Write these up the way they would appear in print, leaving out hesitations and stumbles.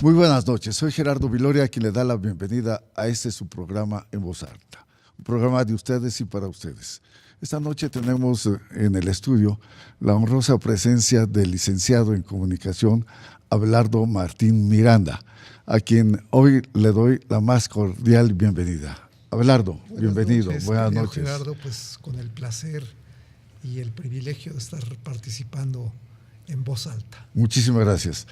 Muy buenas noches, soy Gerardo Viloria, quien le da la bienvenida a su programa En Voz Alta, un programa de ustedes y para ustedes. Esta noche tenemos en el estudio la honrosa presencia del licenciado en comunicación Abelardo Martín Miranda, a quien hoy le doy la más cordial bienvenida. Abelardo, bienvenido, buenas noches. Gerardo, pues con el placer y el privilegio de estar participando en Voz Alta. Muchísimas gracias.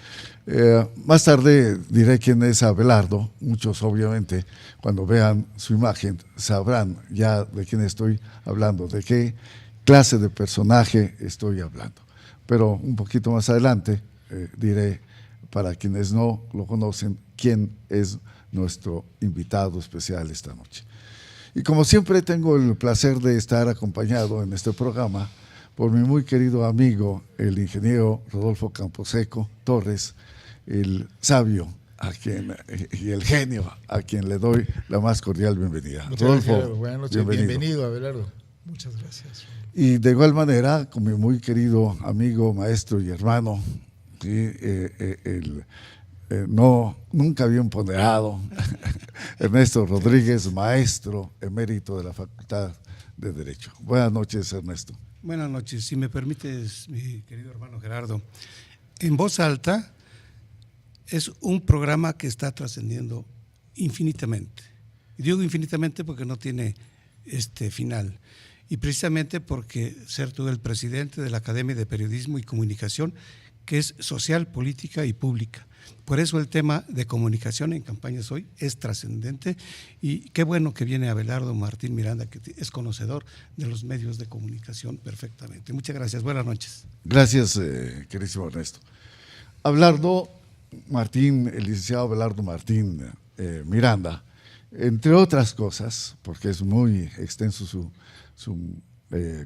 Más tarde diré quién es Abelardo. Muchos, obviamente, cuando vean su imagen, sabrán ya de quién estoy hablando, de qué clase de personaje estoy hablando. Pero un poquito más adelante diré, para quienes no lo conocen, quién es nuestro invitado especial esta noche. Y como siempre, tengo el placer de estar acompañado en este programa por mi muy querido amigo, el ingeniero Rodolfo Camposeco Torres, el sabio y el genio, a quien le doy la más cordial bienvenida. Muchas Rodolfo, gracias, buenas noches, bienvenido Abelardo. Muchas gracias. Y de igual manera, con mi muy querido amigo, maestro y hermano, ¿sí? Nunca bien ponderado, Ernesto Rodríguez, maestro emérito de la Facultad de Derecho. Buenas noches, Ernesto. Buenas noches, si me permites, mi querido hermano Gerardo. En Voz Alta es un programa que está trascendiendo infinitamente. Y digo infinitamente porque no tiene final. Y precisamente porque ser tú el presidente de la Academia de Periodismo y Comunicación, que es social, política y pública. Por eso el tema de comunicación en campañas hoy es trascendente y qué bueno que viene Abelardo Martín Miranda, que es conocedor de los medios de comunicación perfectamente. Muchas gracias, buenas noches. Gracias, queridísimo Ernesto. Abelardo Martín, el licenciado Abelardo Martín Miranda, entre otras cosas, porque es muy extenso su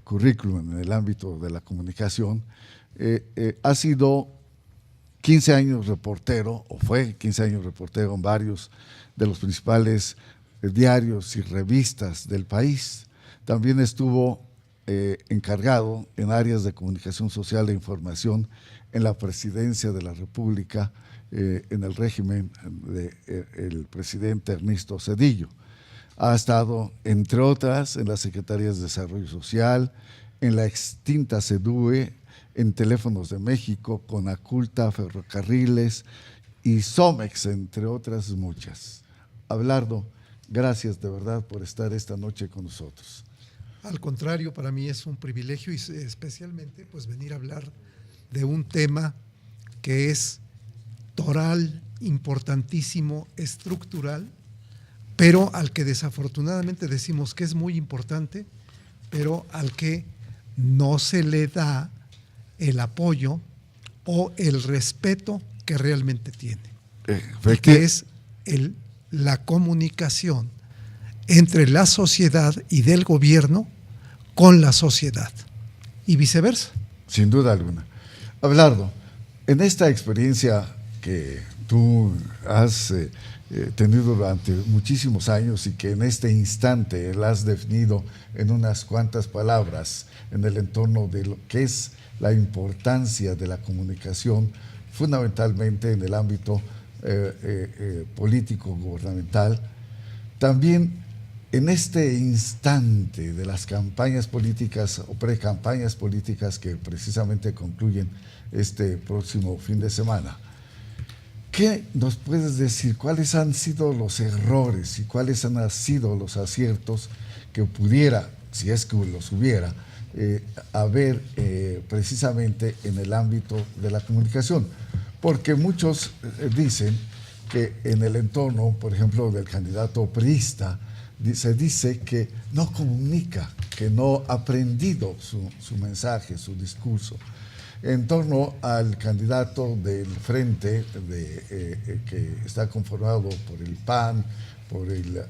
currículum en el ámbito de la comunicación, ha sido 15 años reportero, o fue 15 años reportero en varios de los principales diarios y revistas del país. También estuvo encargado en áreas de comunicación social e información en la Presidencia de la República, en el régimen del presidente Ernesto Zedillo. Ha estado, entre otras, en las Secretarías de Desarrollo Social, en la extinta SEDUE, en Teléfonos de México, Conaculta, Ferrocarriles y Somex, entre otras muchas. Abelardo, gracias de verdad por estar esta noche con nosotros. Al contrario, para mí es un privilegio y especialmente pues venir a hablar de un tema que es toral, importantísimo, estructural, pero al que desafortunadamente decimos que es muy importante, pero al que no se le da el apoyo o el respeto que realmente tiene, que es la comunicación entre la sociedad y del gobierno con la sociedad y viceversa. Sin duda alguna. Abelardo, en esta experiencia que tú has tenido durante muchísimos años y que en este instante la has definido en unas cuantas palabras en el entorno de lo que es la importancia de la comunicación, fundamentalmente en el ámbito político gubernamental. También en este instante de las campañas políticas o precampañas políticas que precisamente concluyen este próximo fin de semana, ¿qué nos puedes decir? ¿Cuáles han sido los errores y cuáles han sido los aciertos que pudiera, si es que los hubiera, haber precisamente en el ámbito de la comunicación? Porque muchos dicen que en el entorno, por ejemplo, del candidato priista, se dice que no comunica, que no ha aprendido su mensaje, su discurso. En torno al candidato del frente que está conformado por el PAN, por el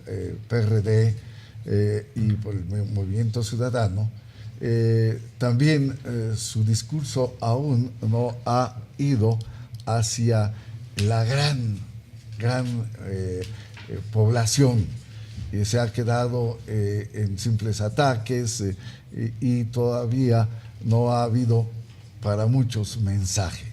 PRD y por el Movimiento Ciudadano, también su discurso aún no ha ido hacia la gran población. Se ha quedado en simples ataques y todavía no ha habido para muchos mensaje.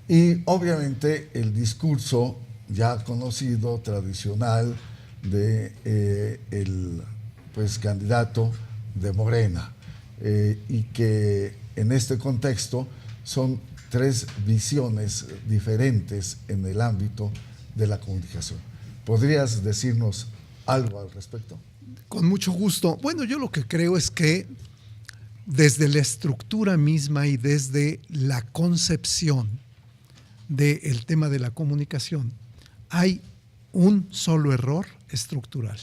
Y obviamente el discurso ya conocido, tradicional, de el pues, candidato de Morena, y que en este contexto son tres visiones diferentes en el ámbito de la comunicación. ¿Podrías decirnos algo al respecto? Con mucho gusto. Bueno, yo lo que creo es que desde la estructura misma y desde la concepción del tema de la comunicación, hay un solo error estructural.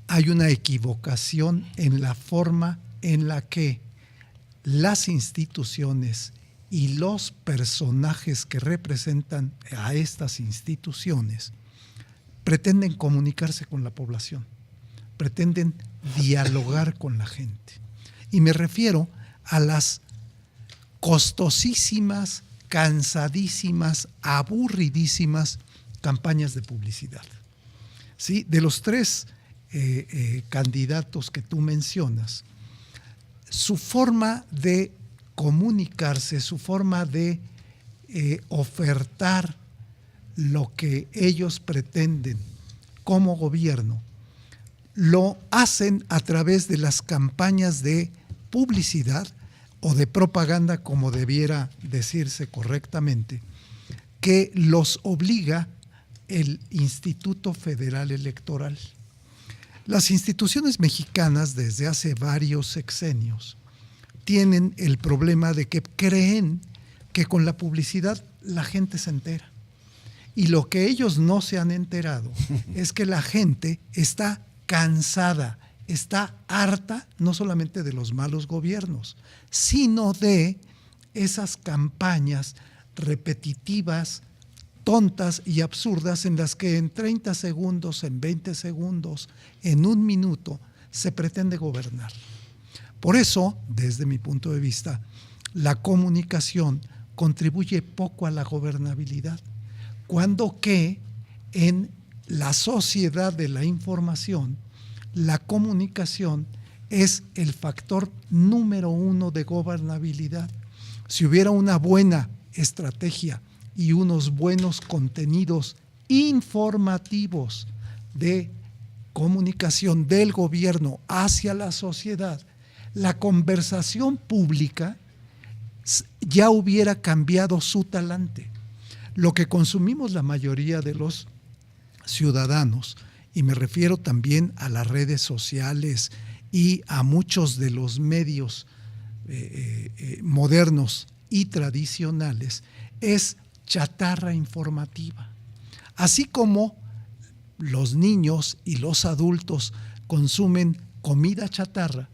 Hay una equivocación en la forma en la que las instituciones y los personajes que representan a estas instituciones pretenden comunicarse con la población, pretenden dialogar con la gente. Y me refiero a las costosísimas, cansadísimas, aburridísimas campañas de publicidad. ¿Sí? De los tres candidatos que tú mencionas, su forma de comunicarse, su forma de ofertar lo que ellos pretenden como gobierno, lo hacen a través de las campañas de publicidad o de propaganda, como debiera decirse correctamente, que los obliga el Instituto Federal Electoral. Las instituciones mexicanas desde hace varios sexenios tienen el problema de que creen que con la publicidad la gente se entera. Y lo que ellos no se han enterado es que la gente está cansada, está harta no solamente de los malos gobiernos, sino de esas campañas repetitivas, tontas y absurdas en las que en 30 segundos, en 20 segundos, en un minuto se pretende gobernar. Por eso, desde mi punto de vista, la comunicación contribuye poco a la gobernabilidad, cuando que en la sociedad de la información, la comunicación es el factor número 1 de gobernabilidad. Si hubiera una buena estrategia y unos buenos contenidos informativos de comunicación del gobierno hacia la sociedad, la conversación pública ya hubiera cambiado su talante. Lo que consumimos la mayoría de los ciudadanos, y me refiero también a las redes sociales y a muchos de los medios modernos y tradicionales, es chatarra informativa. Así como los niños y los adultos consumen comida chatarra,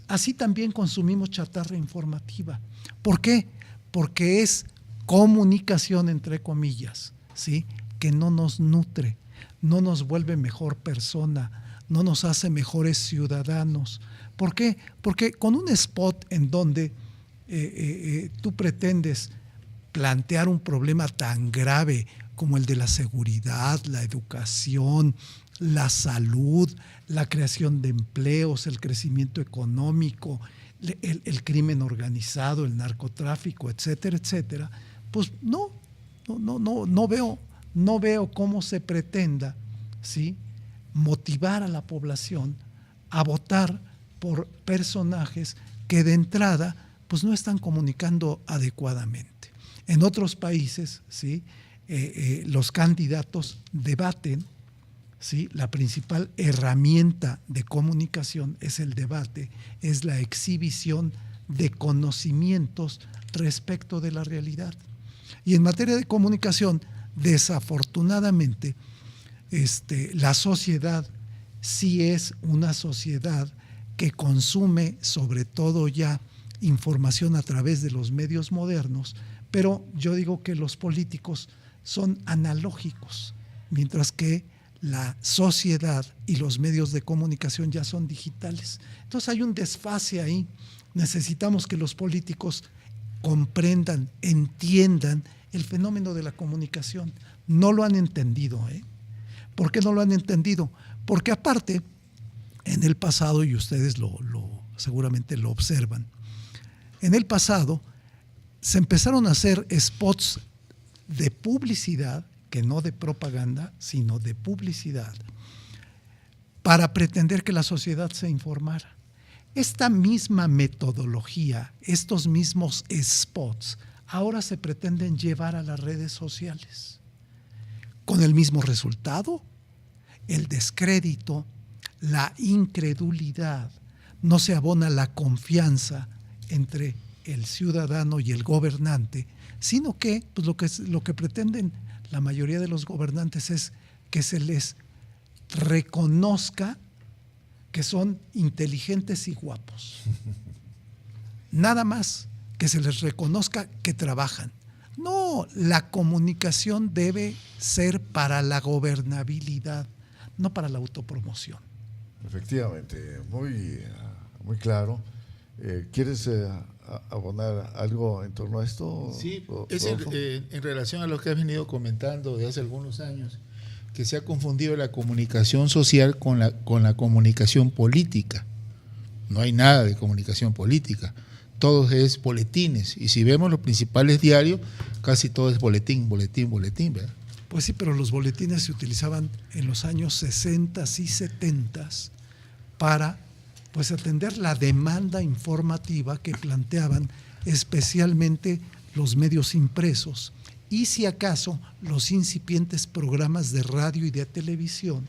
así también consumimos chatarra informativa. ¿Por qué? Porque es comunicación, entre comillas, ¿sí?, que no nos nutre, no nos vuelve mejor persona, no nos hace mejores ciudadanos. ¿Por qué? Porque con un spot en donde tú pretendes plantear un problema tan grave como el de la seguridad, la educación, la salud, la creación de empleos, el crecimiento económico, el crimen organizado, el narcotráfico, etcétera, etcétera, pues no veo cómo se pretenda, ¿sí?, motivar a la población a votar por personajes que de entrada pues no están comunicando adecuadamente. En otros países, ¿sí?, los candidatos debaten, ¿sí? La principal herramienta de comunicación es el debate, es la exhibición de conocimientos respecto de la realidad. Y en materia de comunicación, desafortunadamente, la sociedad sí es una sociedad que consume sobre todo ya información a través de los medios modernos, pero yo digo que los políticos son analógicos, mientras que la sociedad y los medios de comunicación ya son digitales. Entonces hay un desfase ahí. Necesitamos que los políticos comprendan, entiendan el fenómeno de la comunicación. No lo han entendido, ¿eh? ¿Por qué no lo han entendido? Porque aparte, en el pasado, y ustedes seguramente lo observan, en el pasado se empezaron a hacer spots de publicidad, que no de propaganda, sino de publicidad, para pretender que la sociedad se informara. Esta misma metodología, estos mismos spots, ahora se pretenden llevar a las redes sociales. Con el mismo resultado, el descrédito, la incredulidad, no se abona la confianza entre el ciudadano y el gobernante, sino que, pues lo que pretenden la mayoría de los gobernantes es que se les reconozca que son inteligentes y guapos. Nada más, que se les reconozca que trabajan. No, la comunicación debe ser para la gobernabilidad, no para la autopromoción. Efectivamente, muy claro. ¿Quieres abonar algo en torno a esto? Sí, es en relación a lo que has venido comentando de hace algunos años, que se ha confundido la comunicación social con la comunicación política. No hay nada de comunicación política, todo es boletines. Y si vemos los principales diarios, casi todo es boletín, ¿verdad? Pues sí, pero los boletines se utilizaban en los años 60 y 70 para pues atender la demanda informativa que planteaban especialmente los medios impresos y, si acaso, los incipientes programas de radio y de televisión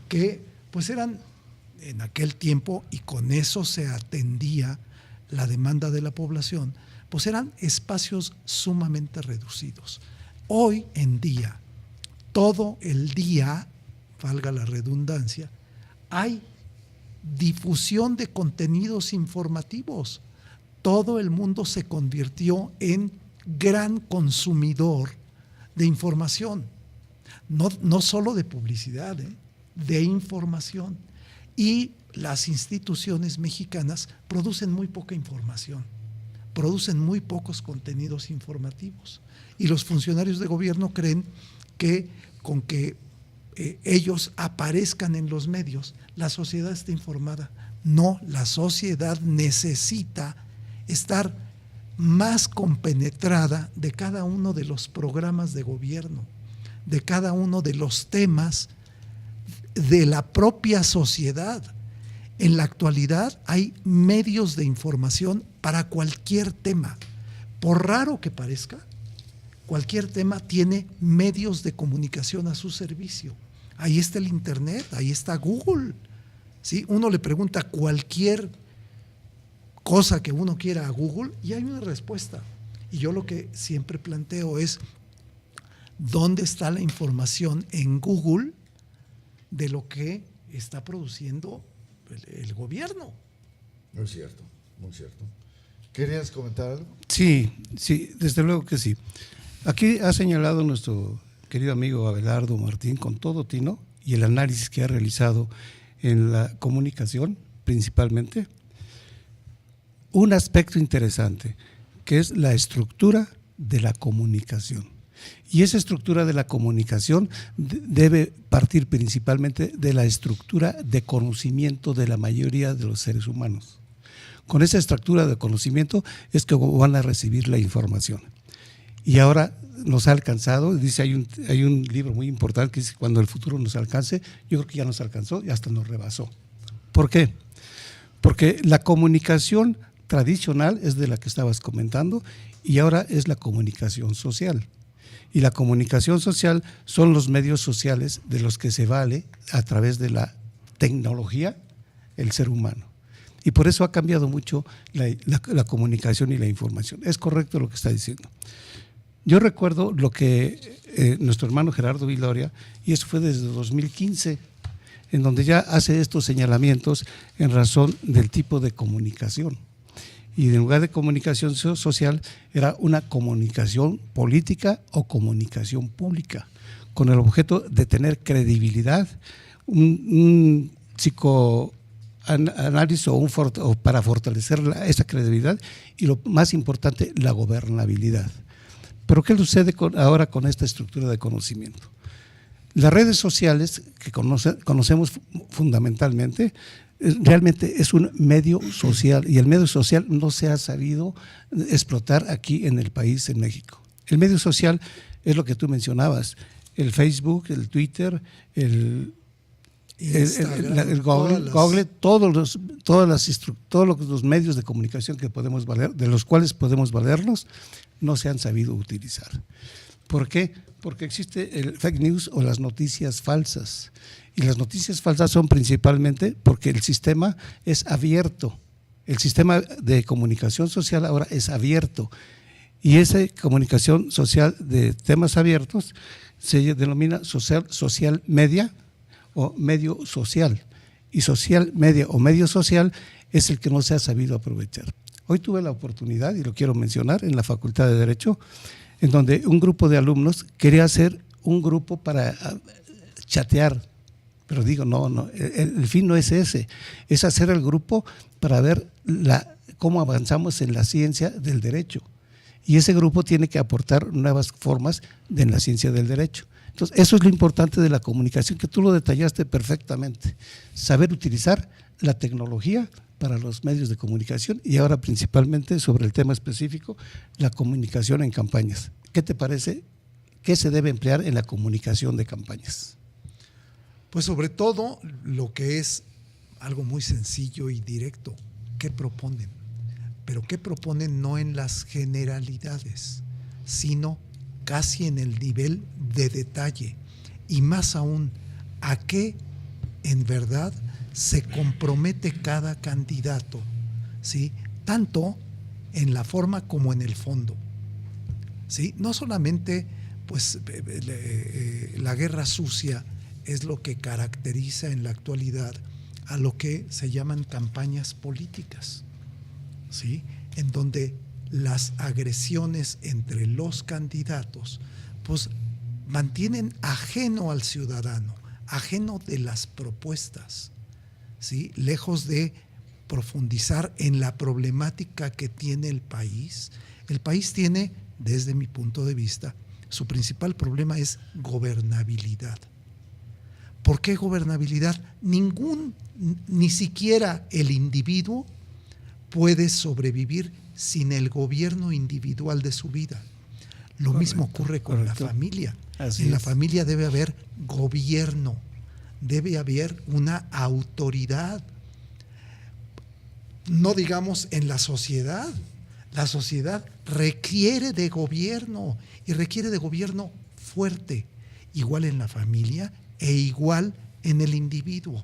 que pues eran en aquel tiempo, y con eso se atendía la demanda de la población, pues eran espacios sumamente reducidos. Hoy en día, todo el día, valga la redundancia, hay difusión de contenidos informativos. Todo el mundo se convirtió en gran consumidor de información, no solo de publicidad, de información. Y las instituciones mexicanas producen muy poca información, producen muy pocos contenidos informativos. Y los funcionarios de gobierno creen que con que ellos aparezcan en los medios, la sociedad está informada. No, la sociedad necesita estar más compenetrada de cada uno de los programas de gobierno, de cada uno de los temas de la propia sociedad. En la actualidad hay medios de información para cualquier tema. Por raro que parezca, cualquier tema tiene medios de comunicación a su servicio. Ahí está el Internet, ahí está Google. ¿Sí? Uno le pregunta cualquier cosa que uno quiera a Google y hay una respuesta. Y yo lo que siempre planteo es, ¿dónde está la información en Google de lo que está produciendo el gobierno? Muy cierto, muy cierto. ¿Querías comentar algo? Sí, desde luego que sí. Aquí ha señalado nuestro querido amigo Abelardo Martín con todo tino y el análisis que ha realizado en la comunicación principalmente, un aspecto interesante que es la estructura de la comunicación. Y esa estructura de la comunicación debe partir principalmente de la estructura de conocimiento de la mayoría de los seres humanos. Con esa estructura de conocimiento es que van a recibir la información. Y ahora nos ha alcanzado, dice, hay un libro muy importante que dice, cuando el futuro nos alcance, yo creo que ya nos alcanzó y hasta nos rebasó. ¿Por qué? Porque la comunicación tradicional es de la que estabas comentando y ahora es la comunicación social. Y la comunicación social son los medios sociales de los que se vale a través de la tecnología el ser humano. Y por eso ha cambiado mucho la comunicación y la información. Es correcto lo que está diciendo. Yo recuerdo lo que nuestro hermano Gerardo Viloria, y eso fue desde 2015, en donde ya hace estos señalamientos en razón del tipo de comunicación. Y en lugar de comunicación social era una comunicación política o comunicación pública, con el objeto de tener credibilidad, un psicoanálisis o para fortalecer esa credibilidad y lo más importante, la gobernabilidad. Pero ¿qué sucede ahora con esta estructura de conocimiento? Las redes sociales que conocemos fundamentalmente realmente es un medio social y el medio social no se ha sabido explotar aquí en el país, en México. El medio social es lo que tú mencionabas, el Facebook, el Twitter, el Google, todos los medios de comunicación que podemos valer, de los cuales podemos valernos, no se han sabido utilizar. ¿Por qué? Porque existe el fake news o las noticias falsas. Y las noticias falsas son principalmente porque el sistema es abierto. El sistema de comunicación social ahora es abierto. Y esa comunicación social de temas abiertos se denomina social media o medio social. Y social media o medio social es el que no se ha sabido aprovechar. Hoy tuve la oportunidad, y lo quiero mencionar, en la Facultad de Derecho, en donde un grupo de alumnos quería hacer un grupo para chatear. Pero digo, no, el fin no es ese, es hacer el grupo para ver cómo avanzamos en la ciencia del derecho. Y ese grupo tiene que aportar nuevas formas en la ciencia del derecho. Entonces, eso es lo importante de la comunicación, que tú lo detallaste perfectamente. Saber utilizar la tecnología para los medios de comunicación y ahora principalmente sobre el tema específico, la comunicación en campañas. ¿Qué te parece? ¿Qué se debe emplear en la comunicación de campañas? Pues sobre todo lo que es algo muy sencillo y directo, ¿qué proponen? Pero ¿qué proponen no en las generalidades, sino casi en el nivel de detalle? Y más aún, ¿a qué en verdad se compromete cada candidato? ¿Sí? Tanto en la forma como en el fondo. ¿Sí? No solamente pues, la guerra sucia es lo que caracteriza en la actualidad a lo que se llaman campañas políticas, ¿sí? En donde las agresiones entre los candidatos pues mantienen ajeno al ciudadano, ajeno de las propuestas, ¿sí? Lejos de profundizar en la problemática que tiene el país. El país tiene, desde mi punto de vista, su principal problema es gobernabilidad. ¿Por qué gobernabilidad? Ni siquiera el individuo puede sobrevivir sin el gobierno individual de su vida. Lo mismo ocurre con la familia. En la familia debe haber gobierno, debe haber una autoridad. No digamos en la sociedad. La sociedad requiere de gobierno y requiere de gobierno fuerte, igual en la familia e igual en el individuo.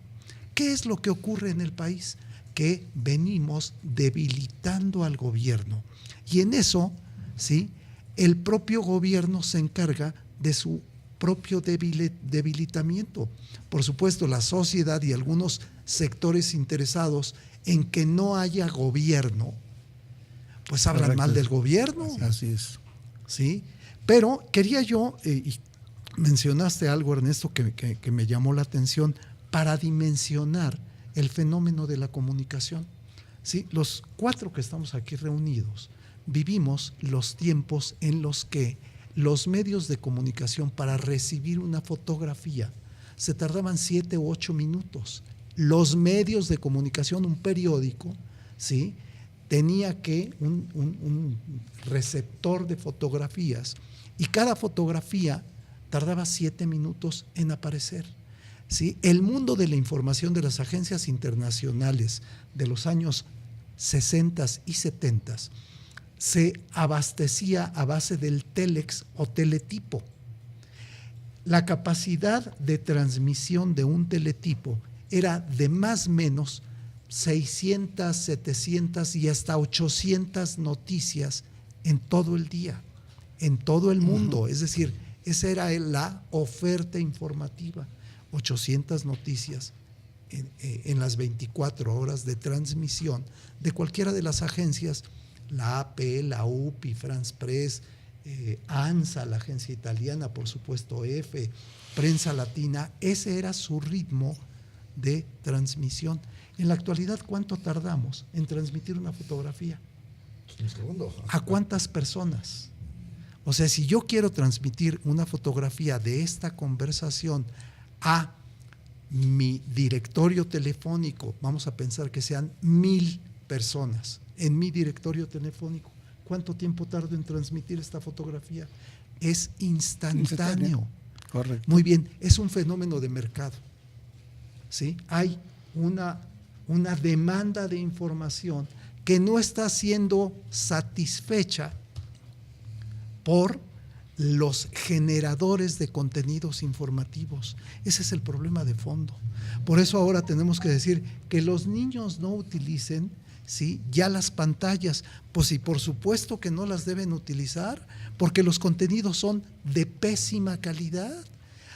¿Qué es lo que ocurre en el país? Que venimos debilitando al gobierno y en eso, ¿sí?, el propio gobierno se encarga de su propio debilitamiento. Por supuesto, la sociedad y algunos sectores interesados en que no haya gobierno, pues hablan mal del gobierno. Así es. ¿Sí? Pero quería yo, y mencionaste algo, Ernesto, que me llamó la atención, para dimensionar el fenómeno de la comunicación. ¿Sí? Los 4 que estamos aquí reunidos vivimos los tiempos en los que los medios de comunicación para recibir una fotografía se tardaban 7 u 8 minutos. Los medios de comunicación, un periódico, ¿sí?, tenía que un receptor de fotografías y cada fotografía tardaba 7 minutos en aparecer. ¿Sí? El mundo de la información de las agencias internacionales de los años 60 y 70 se abastecía a base del telex o teletipo. La capacidad de transmisión de un teletipo era de más o menos 600, 700 y hasta 800 noticias en todo el día, en todo el mundo. Es decir, esa era la oferta informativa, 800 noticias en las 24 horas de transmisión de cualquiera de las agencias, la AP, la UPI, France Press, ANSA, la agencia italiana, por supuesto EFE, Prensa Latina. Ese era su ritmo de transmisión. En la actualidad, ¿cuánto tardamos en transmitir una fotografía? Un segundo. ¿A cuántas personas? O sea, si yo quiero transmitir una fotografía de esta conversación a mi directorio telefónico, vamos a pensar que sean 1000 personas en mi directorio telefónico, ¿cuánto tiempo tardo en transmitir esta fotografía? Es instantáneo. Correcto. Muy bien, es un fenómeno de mercado. ¿Sí? Hay una demanda de información que no está siendo satisfecha por los generadores de contenidos informativos. Ese es el problema de fondo. Por eso ahora tenemos que decir que los niños no utilicen, ¿sí?, ya las pantallas. Pues sí, por supuesto que no las deben utilizar, porque los contenidos son de pésima calidad.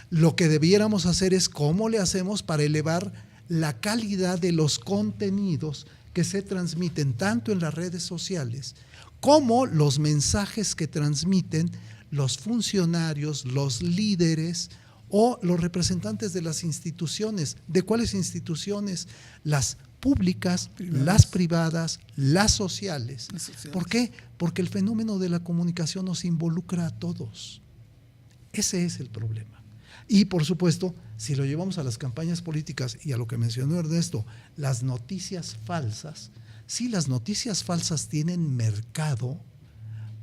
Lo que debiéramos hacer es cómo le hacemos para elevar la calidad de los contenidos que se transmiten tanto en las redes sociales como los mensajes que transmiten los funcionarios, los líderes o los representantes de las instituciones. ¿De cuáles instituciones? Las públicas, las privadas, las sociales. ¿Por qué? Porque el fenómeno de la comunicación nos involucra a todos. Ese es el problema. Y por supuesto, si lo llevamos a las campañas políticas y a lo que mencionó Ernesto, las noticias falsas, sí, las noticias falsas tienen mercado.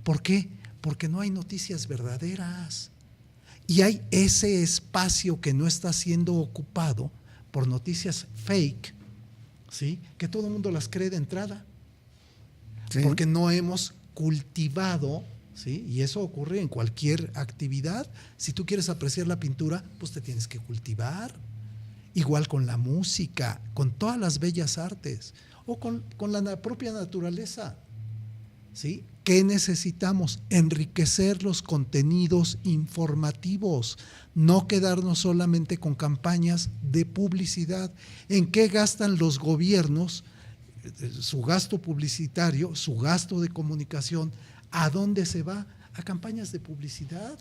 ¿Por qué? Porque no hay noticias verdaderas. Y hay ese espacio que no está siendo ocupado por noticias fake, ¿sí?, que todo el mundo las cree de entrada. Sí. Porque no hemos cultivado, ¿sí?, y eso ocurre en cualquier actividad. Si tú quieres apreciar la pintura, pues te tienes que cultivar. Igual con la música, con todas las bellas artes, o con la propia naturaleza, ¿sí? ¿Qué necesitamos? Enriquecer los contenidos informativos, no quedarnos solamente con campañas de publicidad. ¿En qué gastan los gobiernos su gasto publicitario, su gasto de comunicación? ¿A dónde se va? A campañas de publicidad,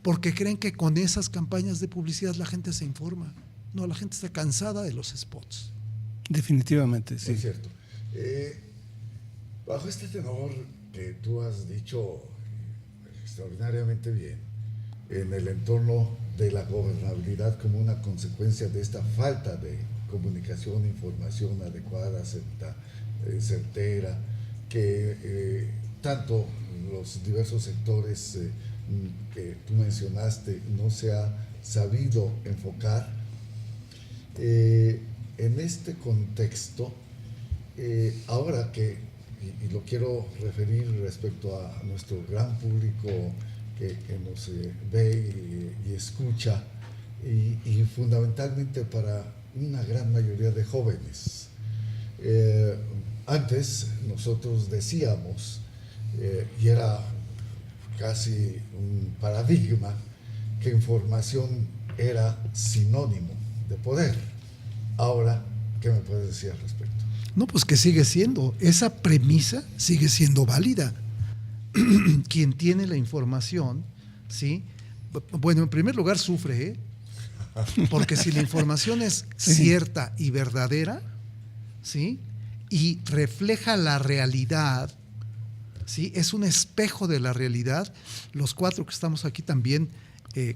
porque creen que con esas campañas de publicidad la gente se informa. No, la gente está cansada de los spots. Definitivamente, sí. Es cierto. Bajo este tenor que tú has dicho extraordinariamente bien, en el entorno de la gobernabilidad como una consecuencia de esta falta de comunicación, información adecuada, certera, que tanto los diversos sectores que tú mencionaste no se ha sabido enfocar. En este contexto, ahora que, y lo quiero referir respecto a nuestro gran público que nos ve y escucha, y fundamentalmente para una gran mayoría de jóvenes. Antes nosotros decíamos, y era casi un paradigma, que información era sinónimo de poder. Ahora, ¿qué me puedes decir al respecto? No, pues que sigue siendo, esa premisa sigue siendo válida. Quien tiene la información, ¿sí? Bueno, en primer lugar sufre, ¿eh? Porque si la información es cierta y verdadera, ¿sí?, y refleja la realidad, ¿sí?, es un espejo de la realidad. Los cuatro que estamos aquí también,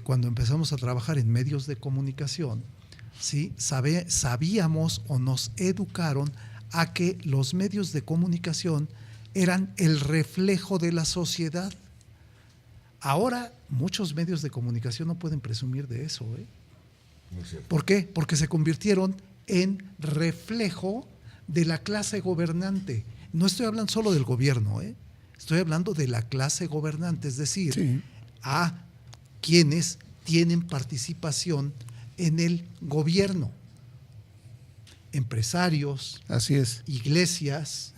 cuando empezamos a trabajar en medios de comunicación, ¿sí?, sabíamos o nos educaron a que los medios de comunicación eran el reflejo de la sociedad. Ahora muchos medios de comunicación no pueden presumir de eso, ¿eh? ¿Por qué? Porque se convirtieron en reflejo de la clase gobernante. No estoy hablando solo del gobierno, ¿eh? Estoy hablando de la clase gobernante, es decir, sí, a quienes tienen participación en el gobierno. Empresarios, así es, iglesias,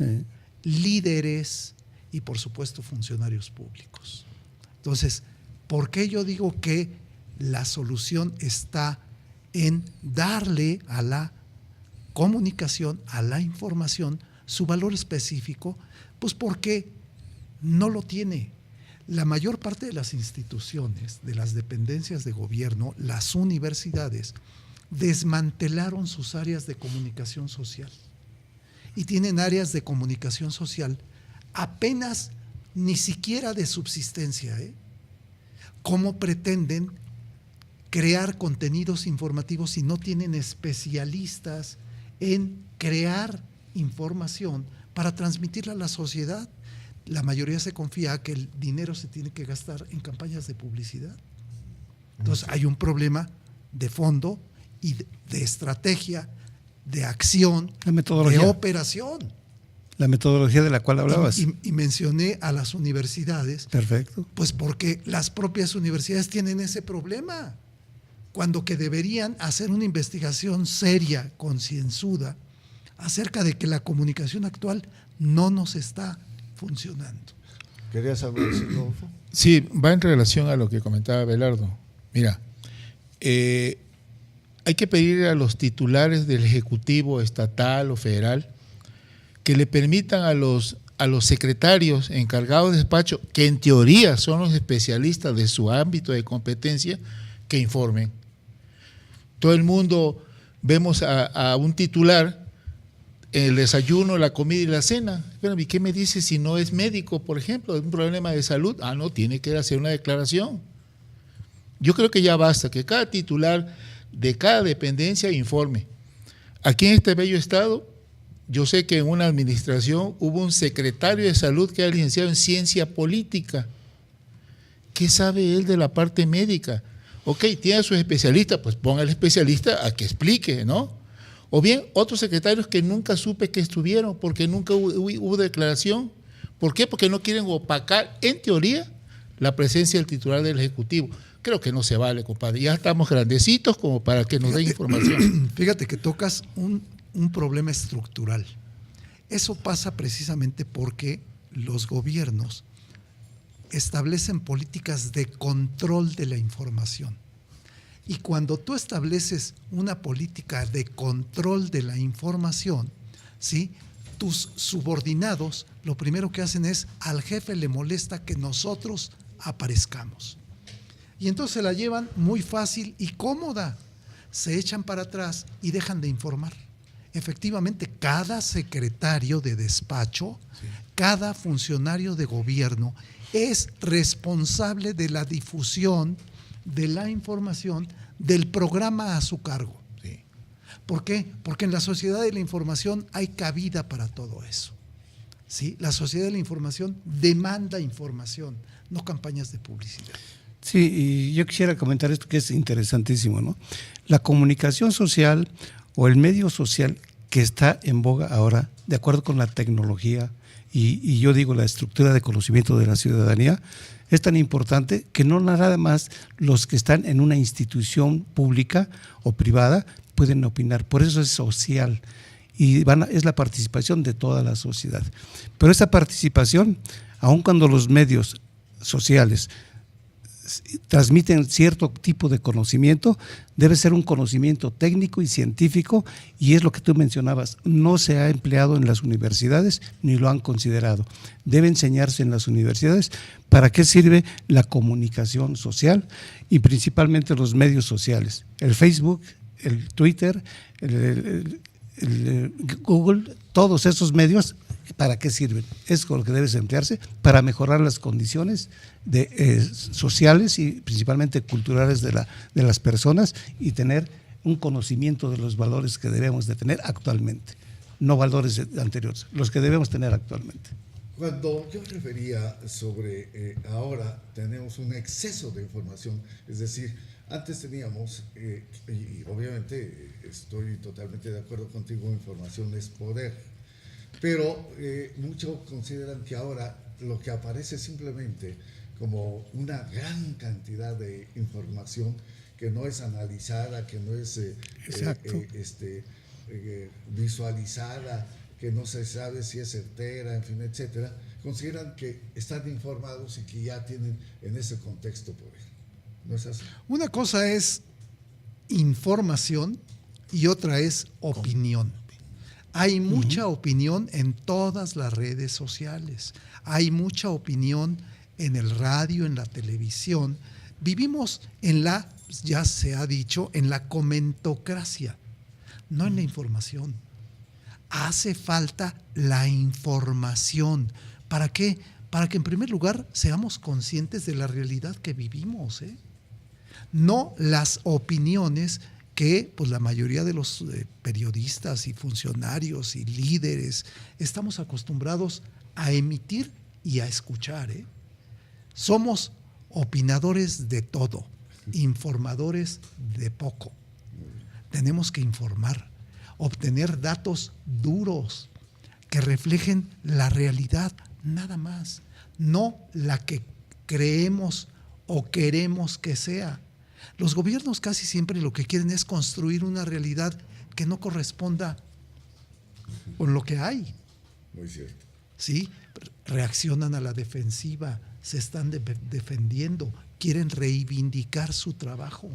líderes y por supuesto funcionarios públicos. Entonces, ¿por qué yo digo que la solución está en darle a la comunicación, a la información, su valor específico? Pues porque no lo tiene. La mayor parte de las instituciones, de las dependencias de gobierno, las universidades, desmantelaron sus áreas de comunicación social y tienen áreas de comunicación social apenas ni siquiera de subsistencia, ¿eh? ¿Cómo pretenden crear contenidos informativos si no tienen especialistas en crear información para transmitirla a la sociedad? La mayoría se confía que el dinero se tiene que gastar en campañas de publicidad. Entonces hay un problema de fondo y de estrategia, de acción, La metodología. de operación. La metodología de la cual hablabas. Y mencioné a las universidades, Perfecto. pues porque las propias universidades tienen ese problema, cuando que deberían hacer una investigación seria, concienzuda, acerca de que la comunicación actual no nos está funcionando. ¿Querías algo decir, Rodolfo? Sí, va en relación a lo que comentaba Belardo. Mira, hay que pedir a los titulares del Ejecutivo estatal o federal que le permitan a los secretarios encargados de despacho, que en teoría son los especialistas de su ámbito de competencia, que informen. Todo el mundo vemos a un titular en el desayuno, la comida y la cena. Espérame, ¿qué me dice si no es médico, por ejemplo, un problema de salud? Ah, no, tiene que hacer una declaración. Yo creo que ya basta, que cada titular de cada dependencia informe. Aquí en este bello estado, yo sé que en una administración hubo un secretario de salud que era licenciado en ciencia política. ¿Qué sabe él de la parte médica? Ok, tiene a sus especialistas, pues ponga al especialista a que explique, ¿no? O bien otros secretarios que nunca supe que estuvieron, porque nunca hubo declaración. ¿Por qué? Porque no quieren opacar, en teoría, la presencia del titular del Ejecutivo. Creo que no se vale, compadre. Ya estamos grandecitos como para que nos den información. Fíjate que tocas un problema estructural. Eso pasa precisamente porque los gobiernos establecen políticas de control de la información. Y cuando tú estableces una política de control de la información, ¿sí?, tus subordinados lo primero que hacen es, al jefe le molesta que nosotros aparezcamos. Y entonces se la llevan muy fácil y cómoda. Se echan para atrás y dejan de informar. Efectivamente, cada secretario de despacho, cada funcionario de gobierno es responsable de la difusión de la información del programa a su cargo. Sí. ¿Por qué? Porque en la sociedad de la información hay cabida para todo eso. ¿Sí? La sociedad de la información demanda información, no campañas de publicidad. Sí, y yo quisiera comentar esto que es interesantísimo, ¿no? La comunicación social o el medio social que está en boga ahora, de acuerdo con la tecnología y yo digo la estructura de conocimiento de la ciudadanía, es tan importante que no nada más los que están en una institución pública o privada pueden opinar. Por eso es social y es la participación de toda la sociedad. Pero esa participación, aun cuando los medios sociales transmiten cierto tipo de conocimiento, debe ser un conocimiento técnico y científico, y es lo que tú mencionabas, no se ha empleado en las universidades ni lo han considerado. Debe enseñarse en las universidades para qué sirve la comunicación social y principalmente los medios sociales, el Facebook, el Twitter, el Google, todos esos medios. ¿Para qué sirven? Es con lo que debe emplearse para mejorar las condiciones sociales y principalmente culturales de las personas y tener un conocimiento de los valores que debemos de tener actualmente, no valores anteriores, los que debemos tener actualmente. Cuando yo refería sobre ahora tenemos un exceso de información, es decir, antes teníamos, y obviamente estoy totalmente de acuerdo contigo, información es poder. Pero muchos consideran que ahora lo que aparece simplemente como una gran cantidad de información que no es analizada, que no es visualizada, que no se sabe si es certera, en fin, etcétera, consideran que están informados y que ya tienen en ese contexto poder. ¿No es así? Una cosa es información y otra es opinión. Hay mucha opinión en todas las redes sociales, hay mucha opinión en el radio, en la televisión. Vivimos ya se ha dicho, en la comentocracia, no en la información. Hace falta la información. ¿Para qué? Para que en primer lugar seamos conscientes de la realidad que vivimos, no las opiniones que pues la mayoría de los periodistas y funcionarios y líderes estamos acostumbrados a emitir y a escuchar, ¿eh? Somos opinadores de todo, informadores de poco. Tenemos que informar, obtener datos duros que reflejen la realidad, nada más, no la que creemos o queremos que sea. Los gobiernos casi siempre lo que quieren es construir una realidad que no corresponda con lo que hay. Muy cierto. ¿Sí? Reaccionan a la defensiva, se están defendiendo, quieren reivindicar su trabajo.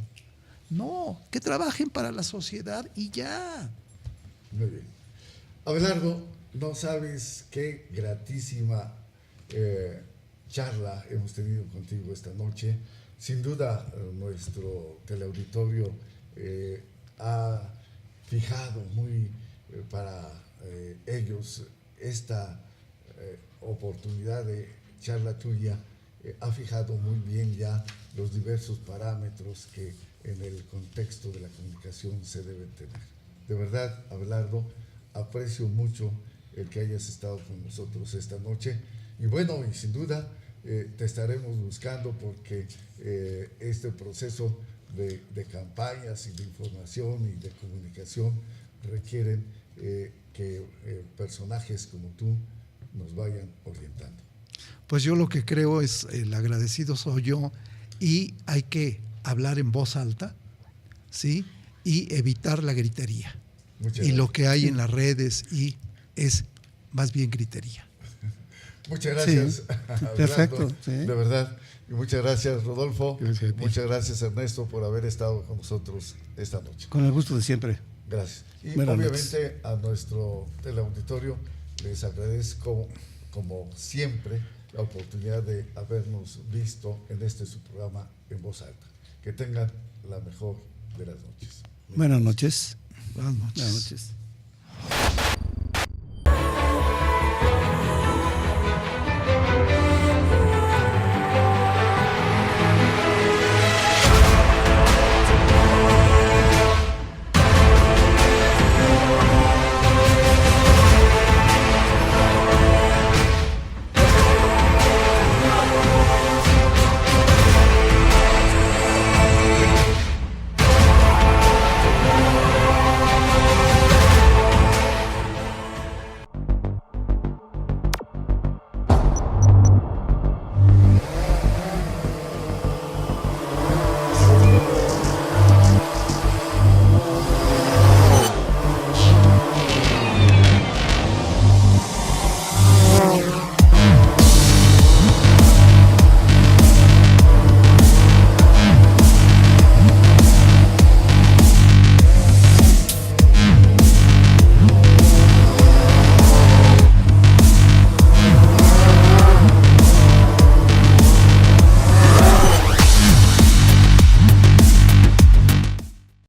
No, que trabajen para la sociedad y ya. Muy bien. Abelardo, no sabes qué gratísima charla hemos tenido contigo esta noche. Sin duda, nuestro teleauditorio ha fijado muy para ellos esta oportunidad de charla tuya, ha fijado muy bien ya los diversos parámetros que en el contexto de la comunicación se deben tener. De verdad, Abelardo, aprecio mucho el que hayas estado con nosotros esta noche y bueno, y sin duda te estaremos buscando porque este proceso de campañas y de información y de comunicación requieren que personajes como tú nos vayan orientando. Pues yo lo que creo es, el agradecido soy yo y hay que hablar en voz alta, ¿sí? Y evitar la gritería. Muchas y gracias. lo que hay en las redes y es más bien gritería. Muchas gracias. Sí, Abelardo, perfecto, sí. De verdad. Y muchas gracias, Rodolfo. Gracias a ti. Muchas gracias, Ernesto, por haber estado con nosotros esta noche. Con el gusto de siempre. Gracias. Y Buenas obviamente a nuestro teleauditorio les agradezco, como siempre, la oportunidad de habernos visto en este su programa en voz alta. Que tengan la mejor de las noches. Buenas noches. Buenas noches. Buenas noches.